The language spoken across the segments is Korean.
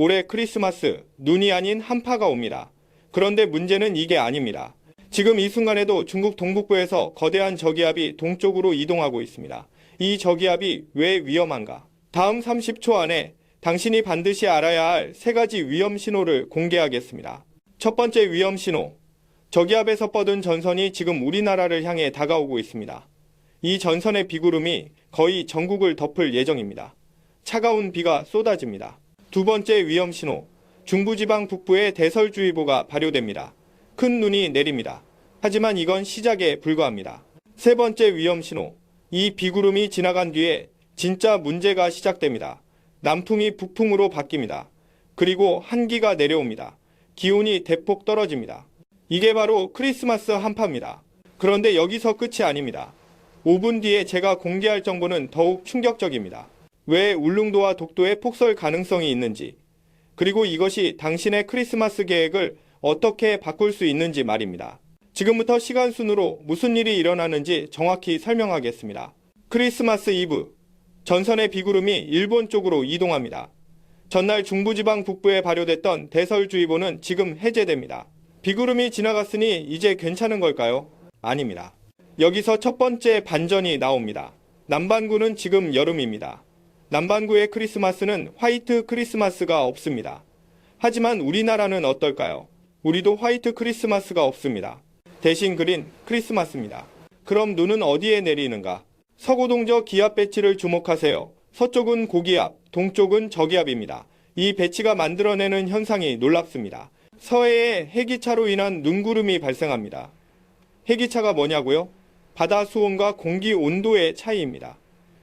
올해 크리스마스 눈이 아닌 한파가 옵니다. 그런데 문제는 이게 아닙니다. 지금 이 순간에도 중국 동북부에서 거대한 저기압이 동쪽으로 이동하고 있습니다. 이 저기압이 왜 위험한가? 다음 30초 안에 당신이 반드시 알아야 할 3가지 위험 신호를 공개하겠습니다. 첫 번째 위험 신호. 저기압에서 뻗은 전선이 지금 우리나라를 향해 다가오고 있습니다. 이 전선의 비구름이 거의 전국을 덮을 예정입니다. 차가운 비가 쏟아집니다. 두 번째 위험 신호. 중부지방 북부에 대설주의보가 발효됩니다. 큰 눈이 내립니다. 하지만 이건 시작에 불과합니다. 세 번째 위험 신호. 이 비구름이 지나간 뒤에 진짜 문제가 시작됩니다. 남풍이 북풍으로 바뀝니다. 그리고 한기가 내려옵니다. 기온이 대폭 떨어집니다. 이게 바로 크리스마스 한파입니다. 그런데 여기서 끝이 아닙니다. 5분 뒤에 제가 공개할 정보는 더욱 충격적입니다. 왜 울릉도와 독도에 폭설 가능성이 있는지, 그리고 이것이 당신의 크리스마스 계획을 어떻게 바꿀 수 있는지 말입니다. 지금부터 시간 순으로 무슨 일이 일어나는지 정확히 설명하겠습니다. 크리스마스 이브, 전선의 비구름이 일본 쪽으로 이동합니다. 전날 중부지방 북부에 발효됐던 대설주의보는 지금 해제됩니다. 비구름이 지나갔으니 이제 괜찮은 걸까요? 아닙니다. 여기서 첫 번째 반전이 나옵니다. 남반구는 지금 여름입니다. 남반구의 크리스마스는 화이트 크리스마스가 없습니다. 하지만 우리나라는 어떨까요? 우리도 화이트 크리스마스가 없습니다. 대신 그린 크리스마스입니다. 그럼 눈은 어디에 내리는가? 서고동저 기압 배치를 주목하세요. 서쪽은 고기압, 동쪽은 저기압입니다. 이 배치가 만들어내는 현상이 놀랍습니다. 서해에 해기차로 인한 눈구름이 발생합니다. 해기차가 뭐냐고요? 바다 수온과 공기 온도의 차이입니다.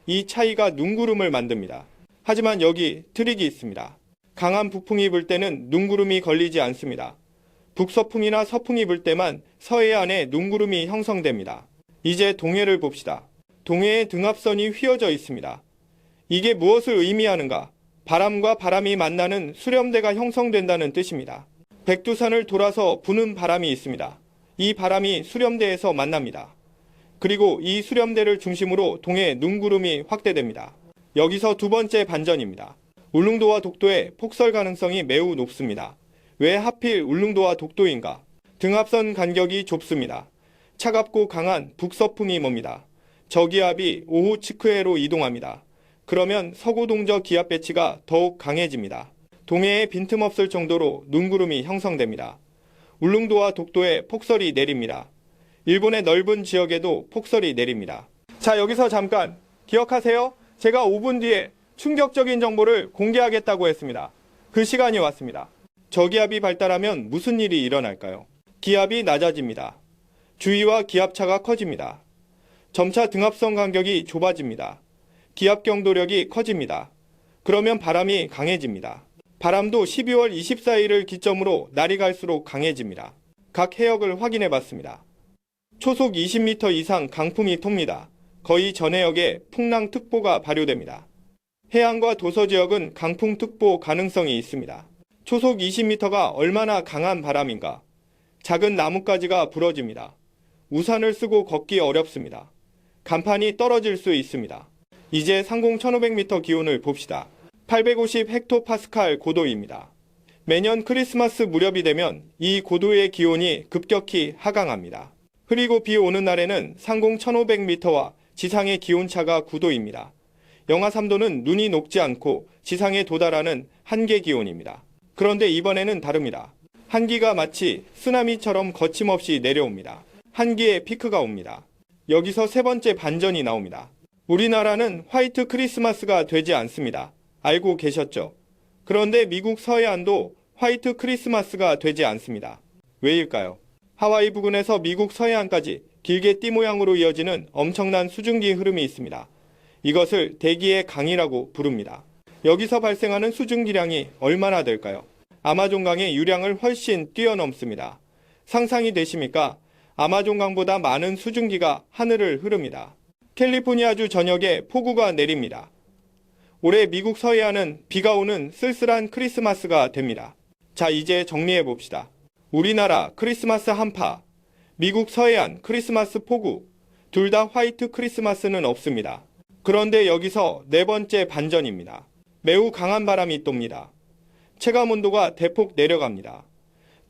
이 차이가 눈구름을 만듭니다. 하지만 여기 트릭이 있습니다. 강한 북풍이 불 때는 눈구름이 걸리지 않습니다. 북서풍이나 서풍이 불 때만 서해안에 눈구름이 형성됩니다. 이제 동해를 봅시다. 동해에 등압선이 휘어져 있습니다. 이게 무엇을 의미하는가? 바람과 바람이 만나는 수렴대가 형성된다는 뜻입니다. 백두산을 돌아서 부는 바람이 있습니다. 이 바람이 수렴대에서 만납니다. 그리고 이 수렴대를 중심으로 동해 눈구름이 확대됩니다. 여기서 두 번째 반전입니다. 울릉도와 독도의 폭설 가능성이 매우 높습니다. 왜 하필 울릉도와 독도인가? 등압선 간격이 좁습니다. 차갑고 강한 북서풍이 멉니다. 저기압이 오호츠크해로 이동합니다. 그러면 서고동저 기압 배치가 더욱 강해집니다. 동해에 빈틈없을 정도로 눈구름이 형성됩니다. 울릉도와 독도에 폭설이 내립니다. 일본의 넓은 지역에도 폭설이 내립니다. 자, 여기서 잠깐 기억하세요. 제가 5분 뒤에 충격적인 정보를 공개하겠다고 했습니다. 그 시간이 왔습니다. 저기압이 발달하면 무슨 일이 일어날까요? 기압이 낮아집니다. 주위와 기압차가 커집니다. 점차 등압선 간격이 좁아집니다. 기압 경도력이 커집니다. 그러면 바람이 강해집니다. 바람도 12월 24일을 기점으로 날이 갈수록 강해집니다. 각 해역을 확인해 봤습니다. 초속 20m 이상 강풍이 톱니다. 거의 전 해역에 풍랑특보가 발효됩니다. 해안과 도서지역은 강풍특보 가능성이 있습니다. 초속 20m가 얼마나 강한 바람인가? 작은 나뭇가지가 부러집니다. 우산을 쓰고 걷기 어렵습니다. 간판이 떨어질 수 있습니다. 이제 상공 1500m 기온을 봅시다. 850 헥토파스칼 고도입니다. 매년 크리스마스 무렵이 되면 이 고도의 기온이 급격히 하강합니다. 흐리고 비 오는 날에는 상공 1500m와 지상의 기온차가 9도입니다. 영하 3도는 눈이 녹지 않고 지상에 도달하는 한계 기온입니다. 그런데 이번에는 다릅니다. 한기가 마치 쓰나미처럼 거침없이 내려옵니다. 한기의 피크가 옵니다. 여기서 세 번째 반전이 나옵니다. 우리나라는 화이트 크리스마스가 되지 않습니다. 알고 계셨죠? 그런데 미국 서해안도 화이트 크리스마스가 되지 않습니다. 왜일까요? 하와이 부근에서 미국 서해안까지 길게 띠 모양으로 이어지는 엄청난 수증기 흐름이 있습니다. 이것을 대기의 강이라고 부릅니다. 여기서 발생하는 수증기량이 얼마나 될까요? 아마존강의 유량을 훨씬 뛰어넘습니다. 상상이 되십니까? 아마존강보다 많은 수증기가 하늘을 흐릅니다. 캘리포니아주 전역에 폭우가 내립니다. 올해 미국 서해안은 비가 오는 쓸쓸한 크리스마스가 됩니다. 자, 이제 정리해 봅시다. 우리나라 크리스마스 한파, 미국 서해안 크리스마스 폭우, 둘 다 화이트 크리스마스는 없습니다. 그런데 여기서 네 번째 반전입니다. 매우 강한 바람이 떱니다. 체감온도가 대폭 내려갑니다.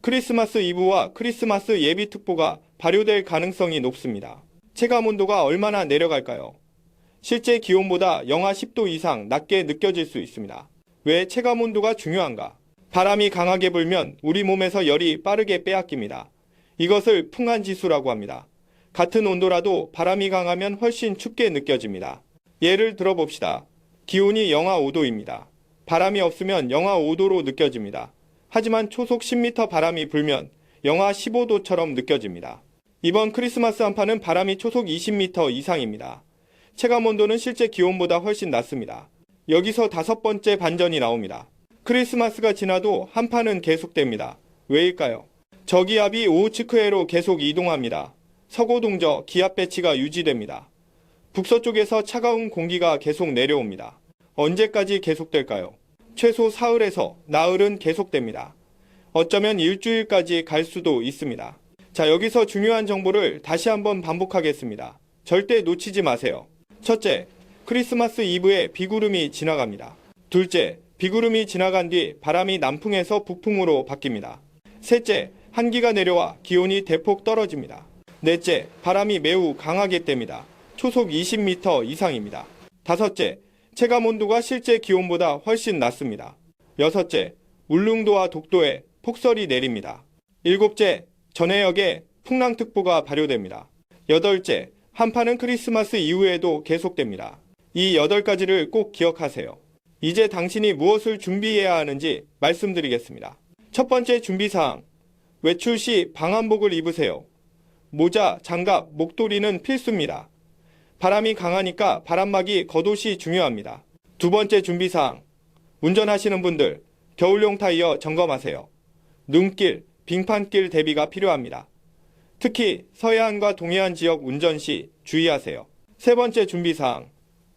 크리스마스 이브와 크리스마스 예비특보가 발효될 가능성이 높습니다. 체감온도가 얼마나 내려갈까요? 실제 기온보다 영하 10도 이상 낮게 느껴질 수 있습니다. 왜 체감온도가 중요한가? 바람이 강하게 불면 우리 몸에서 열이 빠르게 빼앗깁니다. 이것을 풍한지수라고 합니다. 같은 온도라도 바람이 강하면 훨씬 춥게 느껴집니다. 예를 들어봅시다. 기온이 영하 5도입니다. 바람이 없으면 영하 5도로 느껴집니다. 하지만 초속 10m 바람이 불면 영하 15도처럼 느껴집니다. 이번 크리스마스 한파는 바람이 초속 20m 이상입니다. 체감온도는 실제 기온보다 훨씬 낮습니다. 여기서 5번째 반전이 나옵니다. 크리스마스가 지나도 한파는 계속됩니다. 왜일까요? 저기압이 오호츠크해로 계속 이동합니다. 서고동저 기압 배치가 유지됩니다. 북서쪽에서 차가운 공기가 계속 내려옵니다. 언제까지 계속될까요? 최소 사흘에서 나흘은 계속됩니다. 어쩌면 일주일까지 갈 수도 있습니다. 자, 여기서 중요한 정보를 다시 한번 반복하겠습니다. 절대 놓치지 마세요. 첫째, 크리스마스 이브에 비구름이 지나갑니다. 둘째, 비구름이 지나간 뒤 바람이 남풍에서 북풍으로 바뀝니다. 셋째, 한기가 내려와 기온이 대폭 떨어집니다. 넷째, 바람이 매우 강하게 뗍니다. 초속 20m 이상입니다. 다섯째, 체감온도가 실제 기온보다 훨씬 낮습니다. 여섯째, 울릉도와 독도에 폭설이 내립니다. 일곱째, 전해역에 풍랑특보가 발효됩니다. 여덟째, 한파는 크리스마스 이후에도 계속됩니다. 이 8가지를 꼭 기억하세요. 이제 당신이 무엇을 준비해야 하는지 말씀드리겠습니다. 첫 번째 준비사항, 외출 시 방한복을 입으세요. 모자, 장갑, 목도리는 필수입니다. 바람이 강하니까 바람막이 겉옷이 중요합니다. 두 번째 준비사항, 운전하시는 분들 겨울용 타이어 점검하세요. 눈길, 빙판길 대비가 필요합니다. 특히 서해안과 동해안 지역 운전 시 주의하세요. 세 번째 준비사항,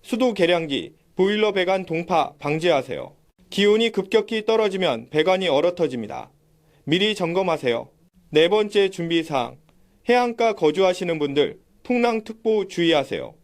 수도 계량기, 보일러 배관 동파 방지하세요. 기온이 급격히 떨어지면 배관이 얼어터집니다. 미리 점검하세요. 네 번째 준비사항, 해안가 거주하시는 분들 풍랑특보 주의하세요.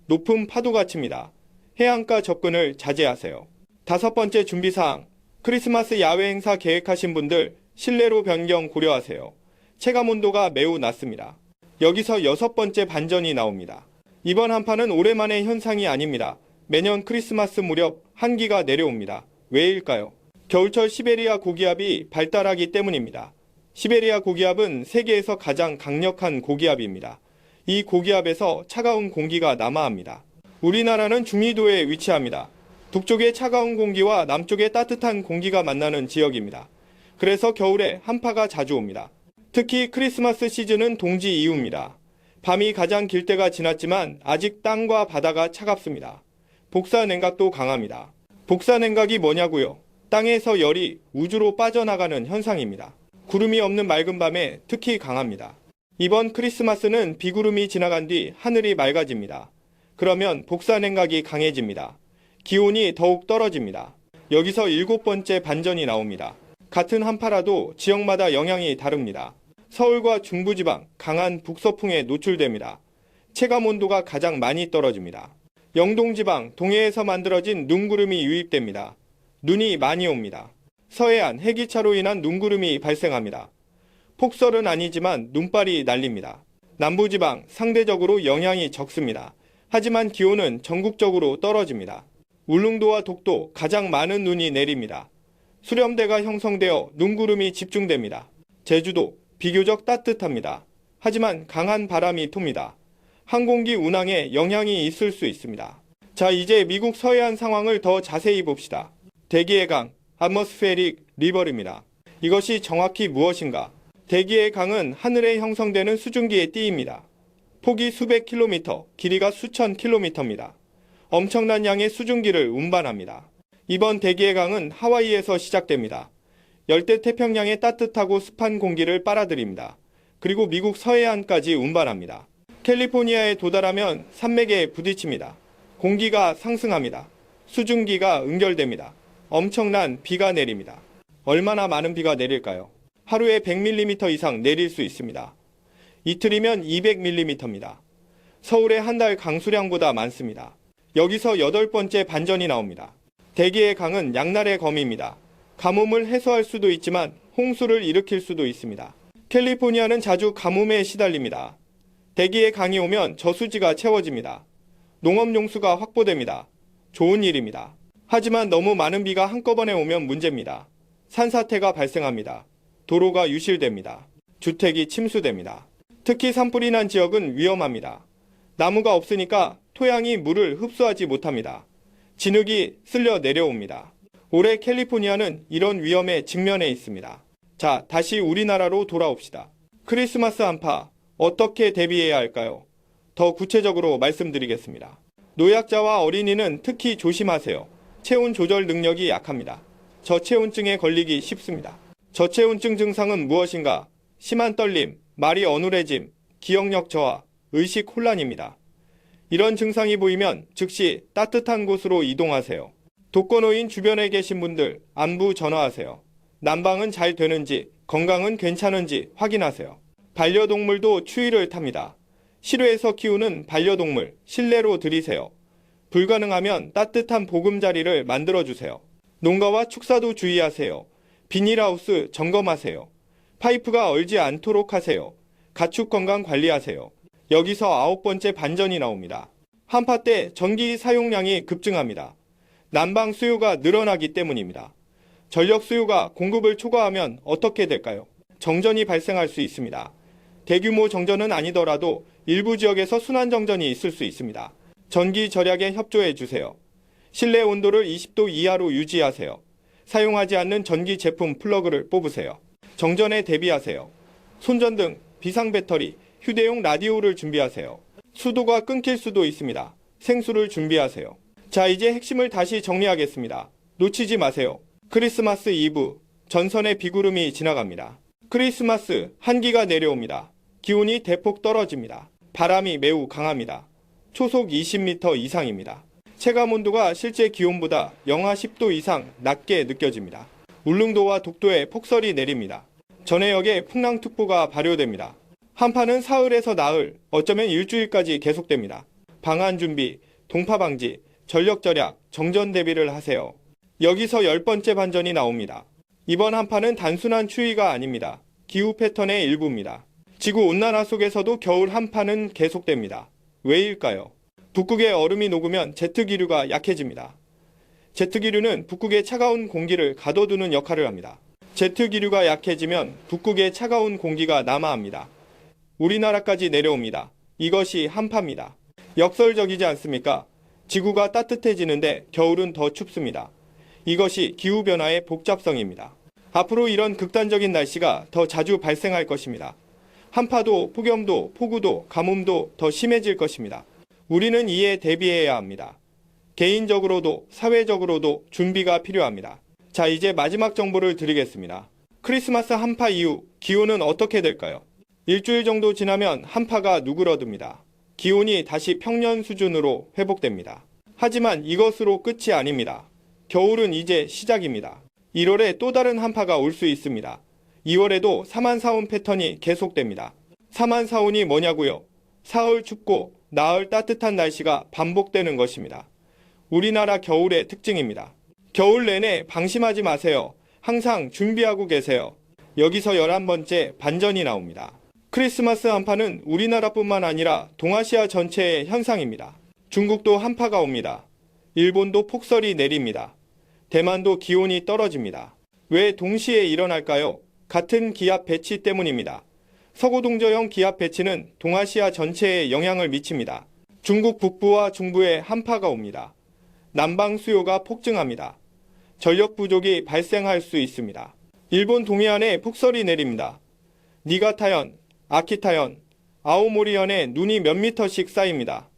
높은 파도가 칩니다. 해안가 접근을 자제하세요. 다섯 번째 준비사항, 크리스마스 야외 행사 계획하신 분들 실내로 변경 고려하세요. 체감온도가 매우 낮습니다. 여기서 6번째 반전이 나옵니다. 이번 한파는 오랜만의 현상이 아닙니다. 매년 크리스마스 무렵 한기가 내려옵니다. 왜일까요? 겨울철 시베리아 고기압이 발달하기 때문입니다. 시베리아 고기압은 세계에서 가장 강력한 고기압입니다. 이 고기압에서 차가운 공기가 남하합니다. 우리나라는 중위도에 위치합니다. 북쪽의 차가운 공기와 남쪽의 따뜻한 공기가 만나는 지역입니다. 그래서 겨울에 한파가 자주 옵니다. 특히 크리스마스 시즌은 동지 이후입니다. 밤이 가장 길 때가 지났지만 아직 땅과 바다가 차갑습니다. 복사냉각도 강합니다. 복사냉각이 뭐냐고요? 땅에서 열이 우주로 빠져나가는 현상입니다. 구름이 없는 맑은 밤에 특히 강합니다. 이번 크리스마스는 비구름이 지나간 뒤 하늘이 맑아집니다. 그러면 복사냉각이 강해집니다. 기온이 더욱 떨어집니다. 여기서 7번째 반전이 나옵니다. 같은 한파라도 지역마다 영향이 다릅니다. 서울과 중부지방 강한 북서풍에 노출됩니다. 체감온도가 가장 많이 떨어집니다. 영동지방 동해에서 만들어진 눈구름이 유입됩니다. 눈이 많이 옵니다. 서해안 해기차로 인한 눈구름이 발생합니다. 폭설은 아니지만 눈발이 날립니다. 남부지방 상대적으로 영향이 적습니다. 하지만 기온은 전국적으로 떨어집니다. 울릉도와 독도 가장 많은 눈이 내립니다. 수렴대가 형성되어 눈구름이 집중됩니다. 제주도 비교적 따뜻합니다. 하지만 강한 바람이 톱니다. 항공기 운항에 영향이 있을 수 있습니다. 자, 이제 미국 서해안 상황을 더 자세히 봅시다. 대기의 강, atmospheric river입니다. 이것이 정확히 무엇인가? 대기의 강은 하늘에 형성되는 수증기의 띠입니다. 폭이 수백 킬로미터, 길이가 수천 킬로미터입니다. 엄청난 양의 수증기를 운반합니다. 이번 대기의 강은 하와이에서 시작됩니다. 열대 태평양의 따뜻하고 습한 공기를 빨아들입니다. 그리고 미국 서해안까지 운반합니다. 캘리포니아에 도달하면 산맥에 부딪힙니다. 공기가 상승합니다. 수증기가 응결됩니다. 엄청난 비가 내립니다. 얼마나 많은 비가 내릴까요? 하루에 100mm 이상 내릴 수 있습니다. 이틀이면 200mm입니다. 서울의 한 달 강수량보다 많습니다. 여기서 8번째 반전이 나옵니다. 대기의 강은 양날의 검입니다. 가뭄을 해소할 수도 있지만 홍수를 일으킬 수도 있습니다. 캘리포니아는 자주 가뭄에 시달립니다. 대기에 강이 오면 저수지가 채워집니다. 농업용수가 확보됩니다. 좋은 일입니다. 하지만 너무 많은 비가 한꺼번에 오면 문제입니다. 산사태가 발생합니다. 도로가 유실됩니다. 주택이 침수됩니다. 특히 산불이 난 지역은 위험합니다. 나무가 없으니까 토양이 물을 흡수하지 못합니다. 진흙이 쓸려 내려옵니다. 올해 캘리포니아는 이런 위험에 직면해 있습니다. 자, 다시 우리나라로 돌아옵시다. 크리스마스 한파, 어떻게 대비해야 할까요? 더 구체적으로 말씀드리겠습니다. 노약자와 어린이는 특히 조심하세요. 체온 조절 능력이 약합니다. 저체온증에 걸리기 쉽습니다. 저체온증 증상은 무엇인가? 심한 떨림, 말이 어눌해짐, 기억력 저하, 의식 혼란입니다. 이런 증상이 보이면 즉시 따뜻한 곳으로 이동하세요. 독거노인 주변에 계신 분들 안부 전화하세요. 난방은 잘 되는지, 건강은 괜찮은지 확인하세요. 반려동물도 추위를 탑니다. 실외에서 키우는 반려동물 실내로 들이세요. 불가능하면 따뜻한 보금자리를 만들어주세요. 농가와 축사도 주의하세요. 비닐하우스 점검하세요. 파이프가 얼지 않도록 하세요. 가축 건강 관리하세요. 여기서 9번째 반전이 나옵니다. 한파 때 전기 사용량이 급증합니다. 난방 수요가 늘어나기 때문입니다. 전력 수요가 공급을 초과하면 어떻게 될까요? 정전이 발생할 수 있습니다. 대규모 정전은 아니더라도 일부 지역에서 순환 정전이 있을 수 있습니다. 전기 절약에 협조해 주세요. 실내 온도를 20도 이하로 유지하세요. 사용하지 않는 전기 제품 플러그를 뽑으세요. 정전에 대비하세요. 손전등, 비상배터리, 휴대용 라디오를 준비하세요. 수도가 끊길 수도 있습니다. 생수를 준비하세요. 자, 이제 핵심을 다시 정리하겠습니다. 놓치지 마세요. 크리스마스 이브, 전선의 비구름이 지나갑니다. 크리스마스, 한기가 내려옵니다. 기온이 대폭 떨어집니다. 바람이 매우 강합니다. 초속 20m 이상입니다. 체감온도가 실제 기온보다 영하 10도 이상 낮게 느껴집니다. 울릉도와 독도에 폭설이 내립니다. 전해역에 풍랑특보가 발효됩니다. 한파는 사흘에서 나흘, 어쩌면 일주일까지 계속됩니다. 방한 준비, 동파 방지, 전력 절약, 정전 대비를 하세요. 여기서 10번째 반전이 나옵니다. 이번 한파는 단순한 추위가 아닙니다. 기후 패턴의 일부입니다. 지구 온난화 속에서도 겨울 한파는 계속됩니다. 왜일까요? 북극의 얼음이 녹으면 제트기류가 약해집니다. 제트기류는 북극의 차가운 공기를 가둬두는 역할을 합니다. 제트기류가 약해지면 북극의 차가운 공기가 남하합니다. 우리나라까지 내려옵니다. 이것이 한파입니다. 역설적이지 않습니까? 지구가 따뜻해지는데 겨울은 더 춥습니다. 이것이 기후변화의 복잡성입니다. 앞으로 이런 극단적인 날씨가 더 자주 발생할 것입니다. 한파도, 폭염도, 폭우도, 가뭄도 더 심해질 것입니다. 우리는 이에 대비해야 합니다. 개인적으로도 사회적으로도 준비가 필요합니다. 자, 이제 마지막 정보를 드리겠습니다. 크리스마스 한파 이후 기온은 어떻게 될까요? 일주일 정도 지나면 한파가 누그러듭니다. 기온이 다시 평년 수준으로 회복됩니다. 하지만 이것으로 끝이 아닙니다. 겨울은 이제 시작입니다. 1월에 또 다른 한파가 올 수 있습니다. 2월에도 사만사온 패턴이 계속됩니다. 사만사온이 뭐냐고요? 사흘 춥고 나흘 따뜻한 날씨가 반복되는 것입니다. 우리나라 겨울의 특징입니다. 겨울 내내 방심하지 마세요. 항상 준비하고 계세요. 여기서 11번째 반전이 나옵니다. 크리스마스 한파는 우리나라뿐만 아니라 동아시아 전체의 현상입니다. 중국도 한파가 옵니다. 일본도 폭설이 내립니다. 대만도 기온이 떨어집니다. 왜 동시에 일어날까요? 같은 기압 배치 때문입니다. 서구동저형 기압 배치는 동아시아 전체에 영향을 미칩니다. 중국 북부와 중부에 한파가 옵니다. 난방 수요가 폭증합니다. 전력 부족이 발생할 수 있습니다. 일본 동해안에 폭설이 내립니다. 니가타현, 아키타현, 아오모리현에 눈이 몇 미터씩 쌓입니다.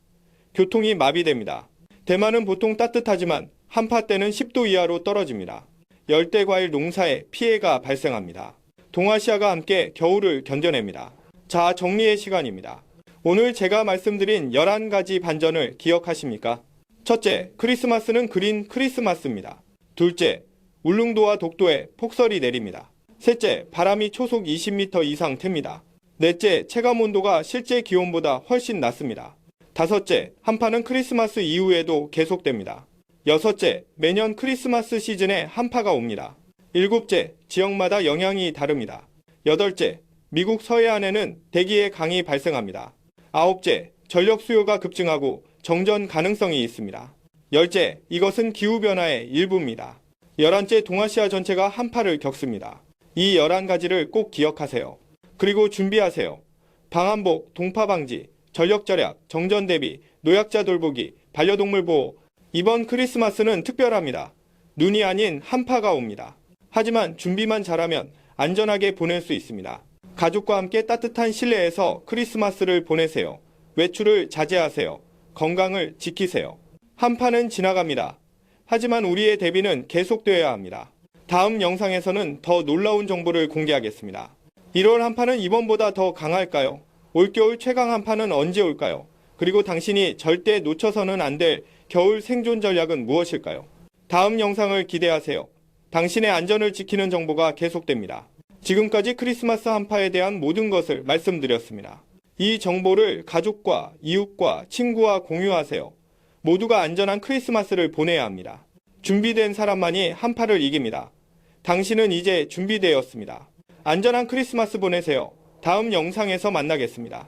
교통이 마비됩니다. 대만은 보통 따뜻하지만 한파 때는 10도 이하로 떨어집니다. 열대과일 농사에 피해가 발생합니다. 동아시아가 함께 겨울을 견뎌냅니다. 자, 정리의 시간입니다. 오늘 제가 말씀드린 11가지 반전을 기억하십니까? 첫째, 크리스마스는 그린 크리스마스입니다. 둘째, 울릉도와 독도에 폭설이 내립니다. 셋째, 바람이 초속 20m 이상 틉니다. 넷째, 체감온도가 실제 기온보다 훨씬 낮습니다. 다섯째, 한파는 크리스마스 이후에도 계속됩니다. 여섯째, 매년 크리스마스 시즌에 한파가 옵니다. 일곱째, 지역마다 영향이 다릅니다. 여덟째, 미국 서해안에는 대기의 강이 발생합니다. 아홉째, 전력 수요가 급증하고 정전 가능성이 있습니다. 열째, 이것은 기후변화의 일부입니다. 11째, 동아시아 전체가 한파를 겪습니다. 이 11가지를 꼭 기억하세요. 그리고 준비하세요. 방한복, 동파 방지, 전력 절약, 정전 대비, 노약자 돌보기, 반려동물 보호. 이번 크리스마스는 특별합니다. 눈이 아닌 한파가 옵니다. 하지만 준비만 잘하면 안전하게 보낼 수 있습니다. 가족과 함께 따뜻한 실내에서 크리스마스를 보내세요. 외출을 자제하세요. 건강을 지키세요. 한파는 지나갑니다. 하지만 우리의 대비는 계속되어야 합니다. 다음 영상에서는 더 놀라운 정보를 공개하겠습니다. 1월 한파는 이번보다 더 강할까요? 올겨울 최강 한파는 언제 올까요? 그리고 당신이 절대 놓쳐서는 안 될 겨울 생존 전략은 무엇일까요? 다음 영상을 기대하세요. 당신의 안전을 지키는 정보가 계속됩니다. 지금까지 크리스마스 한파에 대한 모든 것을 말씀드렸습니다. 이 정보를 가족과 이웃과 친구와 공유하세요. 모두가 안전한 크리스마스를 보내야 합니다. 준비된 사람만이 한파를 이깁니다. 당신은 이제 준비되었습니다. 안전한 크리스마스 보내세요. 다음 영상에서 만나겠습니다.